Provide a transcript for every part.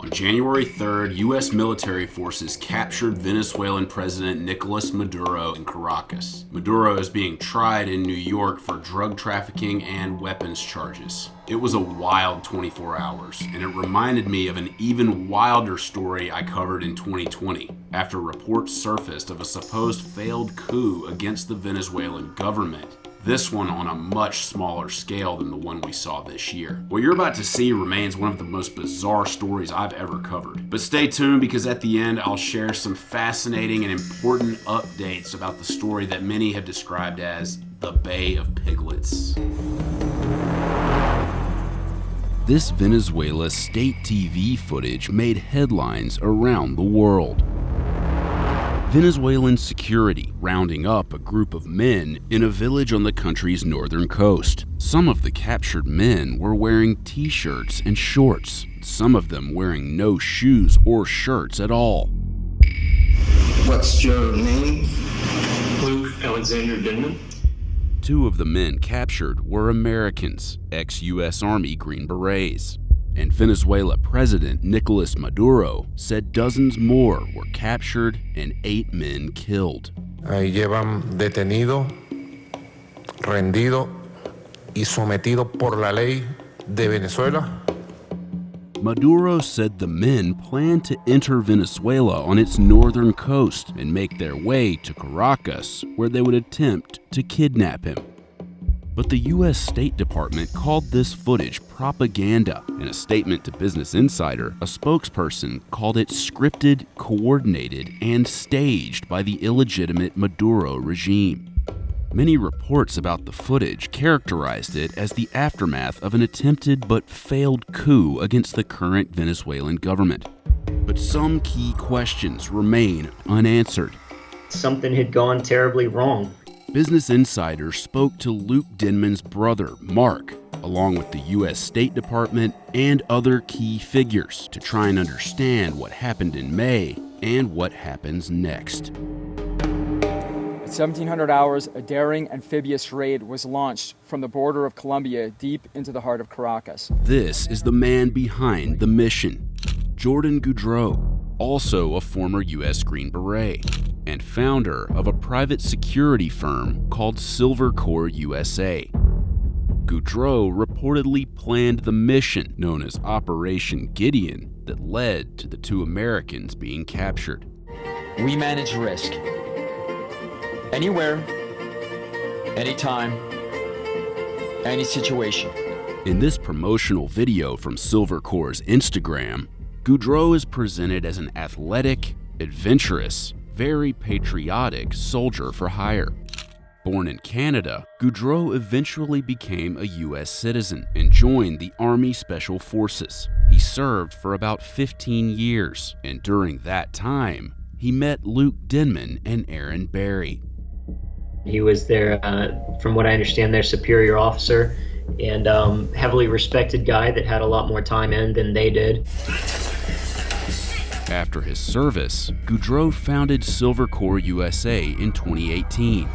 On January 3rd, U.S. military forces captured Venezuelan President Nicolás Maduro in Caracas. Maduro is being tried in New York for drug trafficking and weapons charges. It was a wild 24 hours, and it reminded me of an even wilder story I covered in 2020, after reports surfaced of a supposed failed coup against the Venezuelan government. This one on a much smaller scale than the one we saw this year. What you're about to see remains one of the most bizarre stories I've ever covered. But stay tuned, because at the end I'll share some fascinating and important updates about the story that many have described as the Bay of Piglets. This Venezuela state TV footage made headlines around the world. Venezuelan security rounding up a group of men in a village on the country's northern coast. Some of the captured men were wearing t-shirts and shorts, some of them wearing no shoes or shirts at all. What's your name? Luke Alexander Denman. Two of the men captured were Americans, ex-US Army Green Berets. And Venezuela President Nicolás Maduro said dozens more were captured and 8 men killed. Ahí llevan detenido, rendido y sometido por la ley de Venezuela. Maduro said the men planned to enter Venezuela on its northern coast and make their way to Caracas, where they would attempt to kidnap him. But the U.S. State Department called this footage propaganda. In a statement to Business Insider, a spokesperson called it scripted, coordinated, and staged by the illegitimate Maduro regime. Many reports about the footage characterized it as the aftermath of an attempted but failed coup against the current Venezuelan government. But some key questions remain unanswered. Something had gone terribly wrong. Business Insider spoke to Luke Denman's brother, Mark, along with the U.S. State Department and other key figures to try and understand what happened in May and what happens next. At 1700 hours, a daring amphibious raid was launched from the border of Colombia deep into the heart of Caracas. This is the man behind the mission, Jordan Goudreau, also a former U.S. Green Beret and founder of a private security firm called Silver Corps USA. Goudreau reportedly planned the mission known as Operation Gideon that led to the 2 Americans being captured. We manage risk. Anywhere, anytime, any situation. In this promotional video from Silver Corps' Instagram, Goudreau is presented as an athletic, adventurous, very patriotic soldier for hire. Born in Canada, Goudreau eventually became a U.S. citizen and joined the Army Special Forces. He served for about 15 years, and during that time, he met Luke Denman and Aaron Berry. He was their, from what I understand, their superior officer and heavily respected guy that had a lot more time in than they did. After his service, Goudreau founded Silver Corps USA in 2018.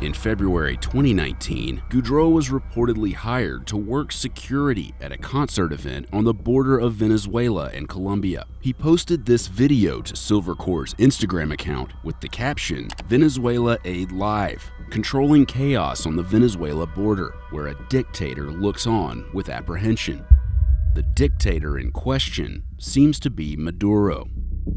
In February 2019, Goudreau was reportedly hired to work security at a concert event on the border of Venezuela and Colombia. He posted this video to Silver Corps' Instagram account with the caption, "Venezuela Aid Live, controlling chaos on the Venezuela border, where a dictator looks on with apprehension." The dictator in question seems to be Maduro.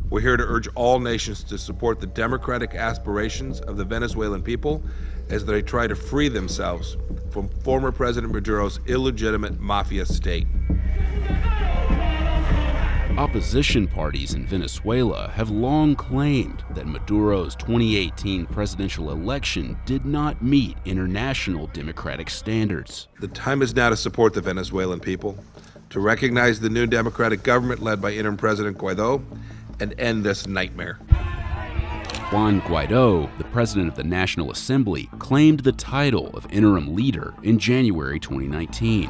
We're here to urge all nations to support the democratic aspirations of the Venezuelan people as they try to free themselves from former President Maduro's illegitimate mafia state. Opposition parties in Venezuela have long claimed that Maduro's 2018 presidential election did not meet international democratic standards. The time is now to support the Venezuelan people, to recognize the new democratic government led by interim President Guaidó, and end this nightmare. Juan Guaidó, the president of the National Assembly, claimed the title of interim leader in January 2019.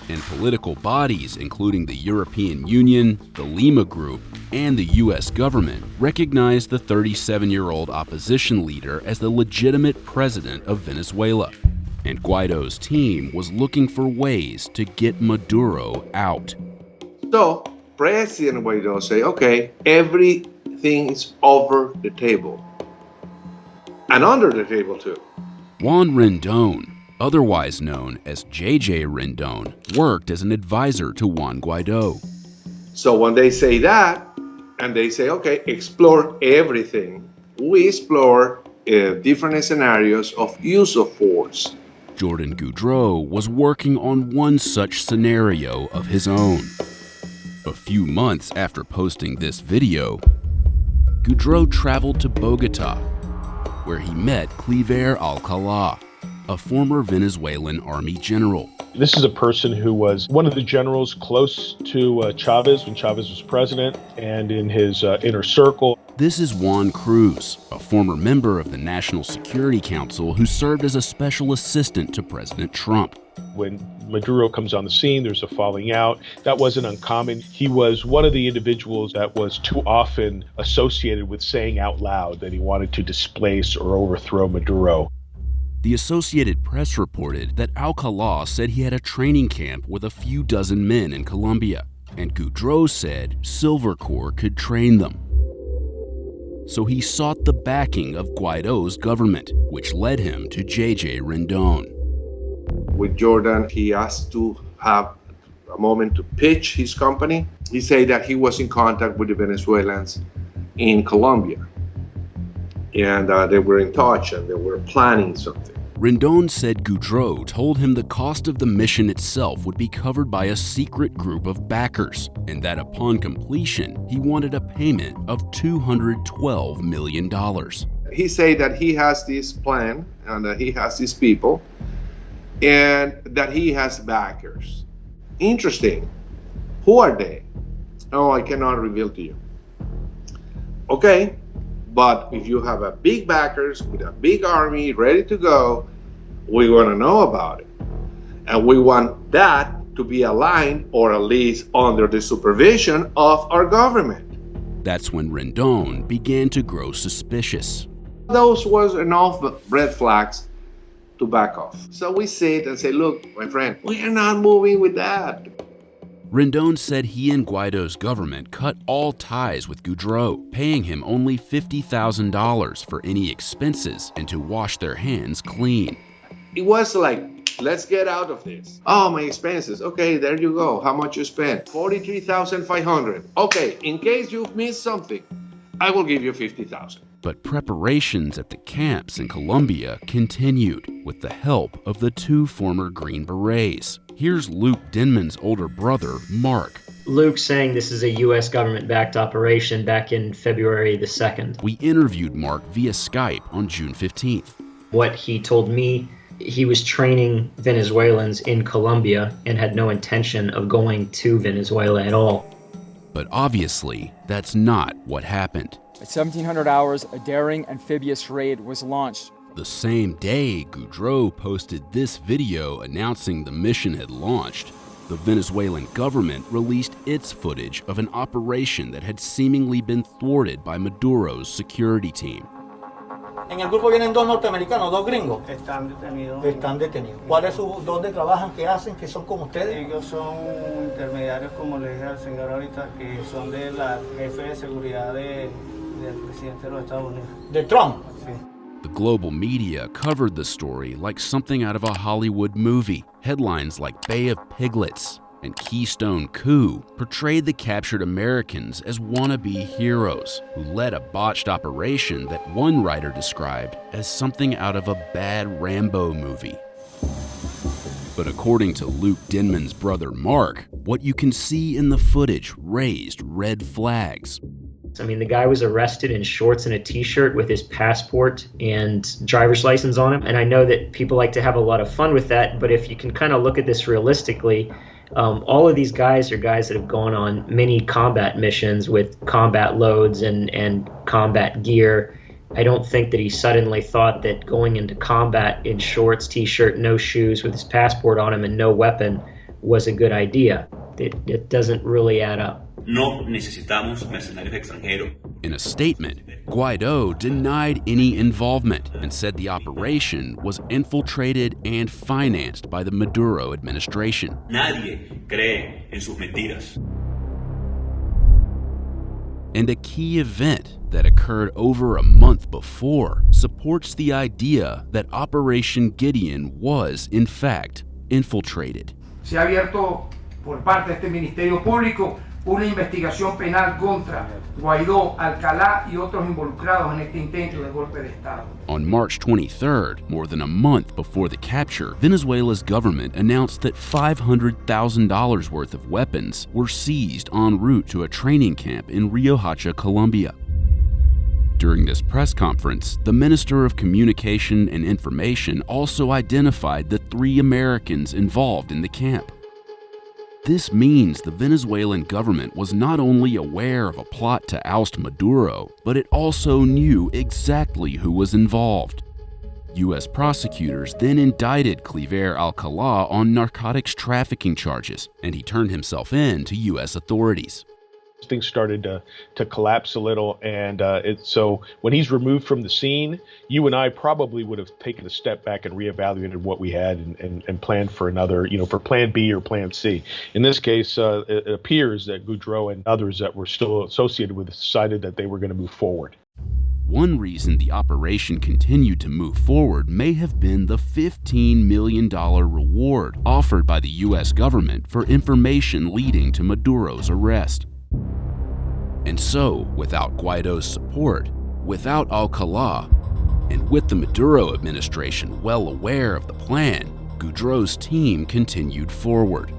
And political bodies, including the European Union, the Lima Group, and the U.S. government, recognized the 37-year-old opposition leader as the legitimate president of Venezuela. And Guaidó's team was looking for ways to get Maduro out. So President Guaido say, okay, everything is over the table. And under the table too. Juan Rendon, otherwise known as J.J. Rendon, worked as an advisor to Juan Guaido. So when they say that, and they say, okay, explore everything, we explore different scenarios of use of force. Jordan Goudreau was working on one such scenario of his own. A few months after posting this video, Goudreau traveled to Bogota, where he met Cliver Alcalá, a former Venezuelan army general. This is a person who was one of the generals close to Chavez when Chavez was president and in his inner circle. This is Juan Cruz, a former member of the National Security Council who served as a special assistant to President Trump. When Maduro comes on the scene, there's a falling out. That wasn't uncommon. He was one of the individuals that was too often associated with saying out loud that he wanted to displace or overthrow Maduro. The Associated Press reported that Alcalá said he had a training camp with a few dozen men in Colombia, and Goudreau said Silver Corps could train them. So he sought the backing of Guaido's government, which led him to J.J. Rendon. With Jordan, he asked to have a moment to pitch his company. He said that he was in contact with the Venezuelans in Colombia, and they were in touch and they were planning something. Rendon said Goudreau told him the cost of the mission itself would be covered by a secret group of backers, and that upon completion, he wanted a payment of $212 million. He said that he has this plan and that he has these people and that he has backers. Interesting. Who are they? Oh, I cannot reveal to you. Okay, but if you have a big backers with a big army ready to go, we want to know about it. And we want that to be aligned or at least under the supervision of our government. That's when Rendon began to grow suspicious. Those was enough red flags to back off. So we sit and say, look, my friend, we are not moving with that. Rendon said he and Guaido's government cut all ties with Goudreau, paying him only $50,000 for any expenses and to wash their hands clean. It was like, let's get out of this. Oh, my expenses. Okay, there you go. How much you spent? $43,500. Okay, in case you've missed something, I will give you $50,000. But preparations at the camps in Colombia continued with the help of the two former Green Berets. Here's Luke Denman's older brother, Mark. Luke saying this is a U.S. government-backed operation back in February the 2nd. We interviewed Mark via Skype on June 15th. What he told me, he was training Venezuelans in Colombia and had no intention of going to Venezuela at all. But obviously, that's not what happened. At 1700 hours, a daring amphibious raid was launched. The same day Goudreau posted this video announcing the mission had launched, the Venezuelan government released its footage of an operation that had seemingly been thwarted by Maduro's security team. En el grupo vienen dos norteamericanos, dos gringos. Están detenidos. Están detenidos. ¿Cuáles son, dónde trabajan, qué hacen, qué son como ustedes? Ellos son intermediarios, como le dije al señor ahorita, que son de la jefe de seguridad del presidente de los Estados Unidos. De Trump. Sí. The global media covered the story like something out of a Hollywood movie. Headlines like Bay of Piglets and Keystone Coup portrayed the captured Americans as wannabe heroes who led a botched operation that one writer described as something out of a bad Rambo movie. But according to Luke Denman's brother Mark, what you can see in the footage raised red flags. I mean, the guy was arrested in shorts and a t-shirt with his passport and driver's license on him. And I know that people like to have a lot of fun with that, but if you can kind of look at this realistically, all of these guys are guys that have gone on many combat missions with combat loads and combat gear. I don't think that he suddenly thought that going into combat in shorts, t-shirt, no shoes with his passport on him and no weapon was a good idea. It doesn't really add up. No necesitamos mercenarios extranjeros. In a statement, Guaido denied any involvement and said the operation was infiltrated and financed by the Maduro administration. Nadie cree en sus mentiras. And a key event that occurred over a month before supports the idea that Operation Gideon was, in fact, infiltrated. Se ha abierto por parte de este Ministerio Público una investigación penal contra Guaidó, Alcalá y otros involucrados en este intento de golpe de Estado. On March 23rd, more than a month before the capture, Venezuela's government announced that $500,000 worth of weapons were seized en route to a training camp in Riohacha, Colombia. During this press conference, the Minister of Communication and Information also identified the 3 Americans involved in the camp. This means the Venezuelan government was not only aware of a plot to oust Maduro, but it also knew exactly who was involved. U.S. prosecutors then indicted Cliver Alcalá on narcotics trafficking charges, and he turned himself in to U.S. authorities. Things started to collapse a little, and so when he's removed from the scene, you and I probably would have taken a step back and reevaluated what we had and planned for another, for Plan B or Plan C. In this case, it appears that Goudreau and others that were still associated with it decided that they were going to move forward. One reason the operation continued to move forward may have been the $15 million reward offered by the U.S. government for information leading to Maduro's arrest. And so, without Guaido's support, without Alcalá, and with the Maduro administration well aware of the plan, Goudreau's team continued forward,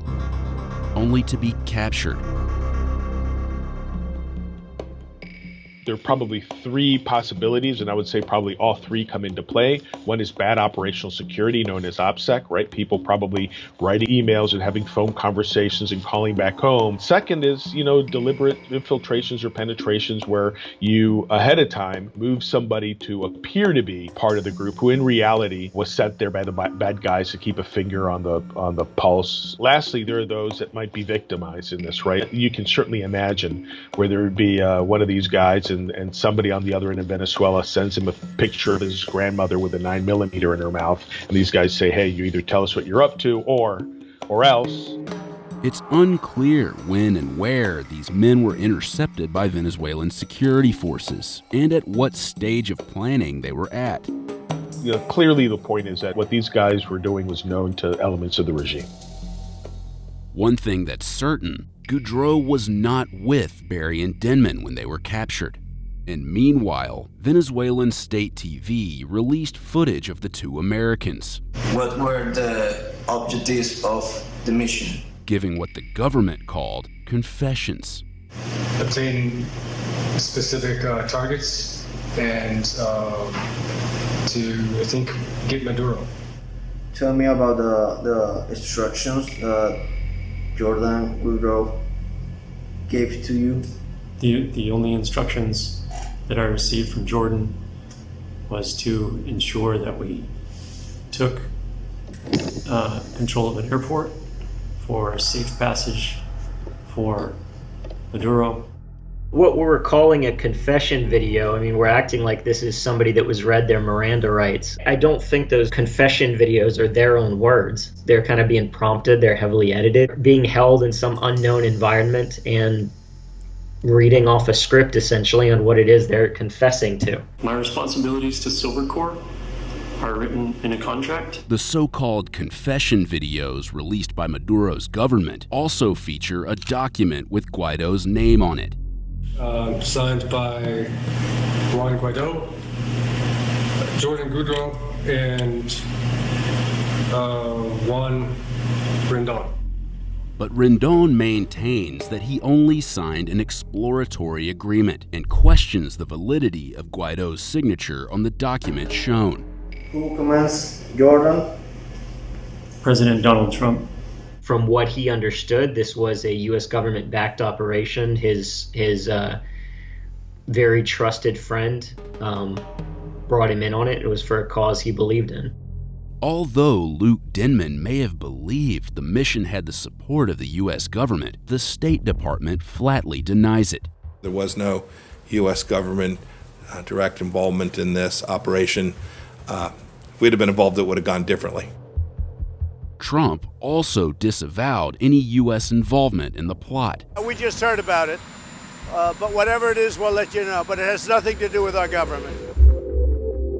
only to be captured. There are probably 3 possibilities, and I would say probably all 3 come into play. One is bad operational security, known as OPSEC, right? People probably writing emails and having phone conversations and calling back home. Second is, deliberate infiltrations or penetrations where you, ahead of time, move somebody to appear to be part of the group who in reality was sent there by the bad guys to keep a finger on the pulse. Lastly, there are those that might be victimized in this, right? You can certainly imagine where there would be one of these guys and somebody on the other end of Venezuela sends him a picture of his grandmother with a 9mm in her mouth, and these guys say, hey, you either tell us what you're up to or else. It's unclear when and where these men were intercepted by Venezuelan security forces and at what stage of planning they were at. Clearly the point is that what these guys were doing was known to elements of the regime. One thing that's certain, Goudreau was not with Barry and Denman when they were captured. And meanwhile, Venezuelan state TV released footage of the 2 Americans. What were the objectives of the mission? Giving what the government called confessions. Obtain specific targets and to, I think, get Maduro. Tell me about the instructions that Jordan Goudreau gave to you. The only instructions that I received from Jordan was to ensure that we took control of an airport for safe passage for Maduro. What we're calling a confession video, we're acting like this is somebody that was read their Miranda rights. I don't think those confession videos are their own words. They're kind of being prompted, they're heavily edited, being held in some unknown environment and reading off a script essentially on what it is they're confessing to. My responsibilities to Silver Corps are written in a contract. The so-called confession videos released by Maduro's government also feature a document with Guaido's name on it. Signed by Juan Guaido, Jordan Goudreau, and Juan Rendon. But Rendon maintains that he only signed an exploratory agreement and questions the validity of Guaido's signature on the document shown. Who commands Jordan? President Donald Trump. From what he understood, this was a U.S. government-backed operation. His very trusted friend brought him in on it. It was for a cause he believed in. Although Luke Denman may have believed the mission had the support of the U.S. government, the State Department flatly denies it. There was no U.S. government direct involvement in this operation. If we'd have been involved, it would have gone differently. Trump also disavowed any U.S. involvement in the plot. We just heard about it. But whatever it is, we'll let you know. But it has nothing to do with our government.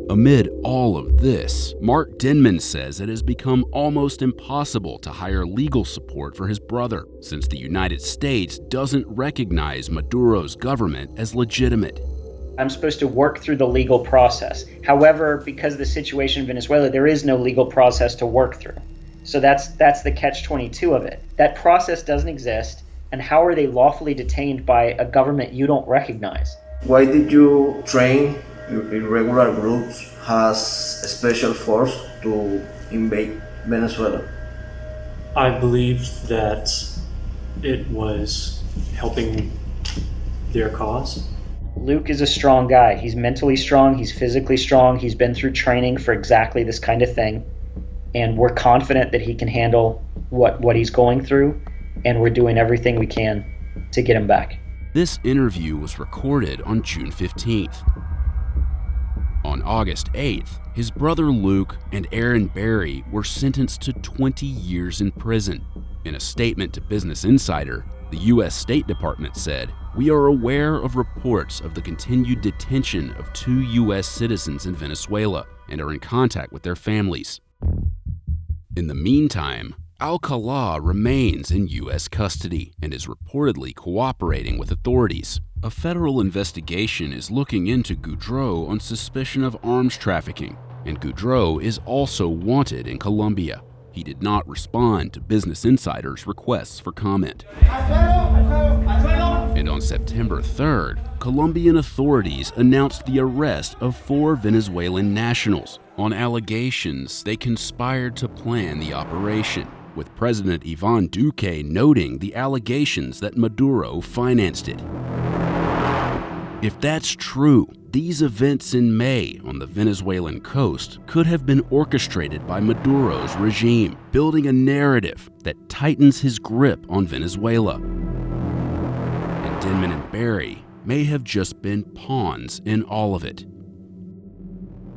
Amid all of this, Mark Denman says it has become almost impossible to hire legal support for his brother, since the United States doesn't recognize Maduro's government as legitimate. I'm supposed to work through the legal process. However, because of the situation in Venezuela, there is no legal process to work through. So that's the catch-22 of it. That process doesn't exist, and how are they lawfully detained by a government you don't recognize? Why did you train irregular groups as a special force to invade Venezuela? I believed that it was helping their cause. Luke is a strong guy. He's mentally strong, he's physically strong, he's been through training for exactly this kind of thing, and we're confident that he can handle what he's going through, and we're doing everything we can to get him back. This interview was recorded on June 15th. On August 8th, his brother Luke and Aaron Barry were sentenced to 20 years in prison. In a statement to Business Insider, the U.S. State Department said, "We are aware of reports of the continued detention of 2 U.S. citizens in Venezuela and are in contact with their families." In the meantime, Alcalá remains in U.S. custody and is reportedly cooperating with authorities. A federal investigation is looking into Goudreau on suspicion of arms trafficking, and Goudreau is also wanted in Colombia. He did not respond to Business Insider's requests for comment. And on September 3rd, Colombian authorities announced the arrest of 4 Venezuelan nationals on allegations they conspired to plan the operation, with President Iván Duque noting the allegations that Maduro financed it. If that's true, these events in May on the Venezuelan coast could have been orchestrated by Maduro's regime, building a narrative that tightens his grip on Venezuela. And Denman and Barry may have just been pawns in all of it.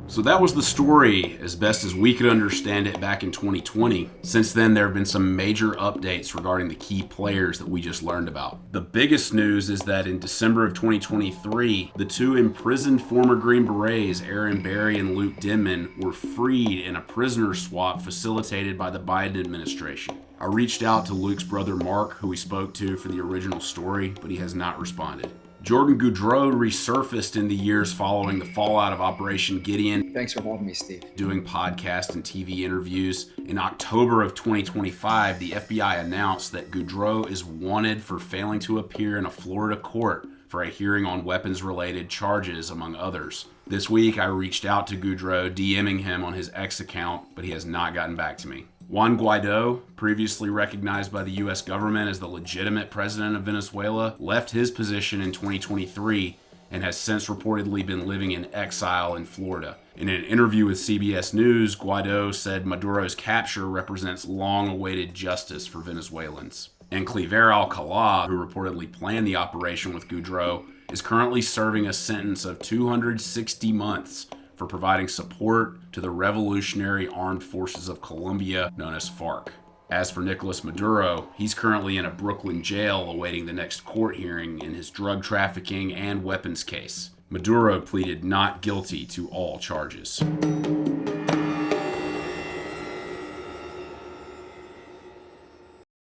So that was the story as best as we could understand it back in 2020. Since then, there have been some major updates regarding the key players that we just learned about. The biggest news is that in December of 2023, the 2 imprisoned former Green Berets, Aaron Barry and Luke Denman, were freed in a prisoner swap facilitated by the Biden administration. I reached out to Luke's brother Mark, who we spoke to for the original story, but he has not responded. Jordan Goudreau resurfaced in the years following the fallout of Operation Gideon. Thanks for having me, Steve. Doing podcast and TV interviews. In October of 2025, the FBI announced that Goudreau is wanted for failing to appear in a Florida court for a hearing on weapons-related charges, among others. This week, I reached out to Goudreau, DMing him on his X account, but he has not gotten back to me. Juan Guaido, previously recognized by the U.S. government as the legitimate president of Venezuela, left his position in 2023 and has since reportedly been living in exile in Florida. In an interview with CBS News, Guaido said Maduro's capture represents long-awaited justice for Venezuelans. And Cliver Alcalá, who reportedly planned the operation with Goudreau, is currently serving a sentence of 260 months for providing support to the Revolutionary Armed Forces of Colombia, known as FARC. As for Nicolás Maduro, he's currently in a Brooklyn jail awaiting the next court hearing in his drug trafficking and weapons case. Maduro pleaded not guilty to all charges.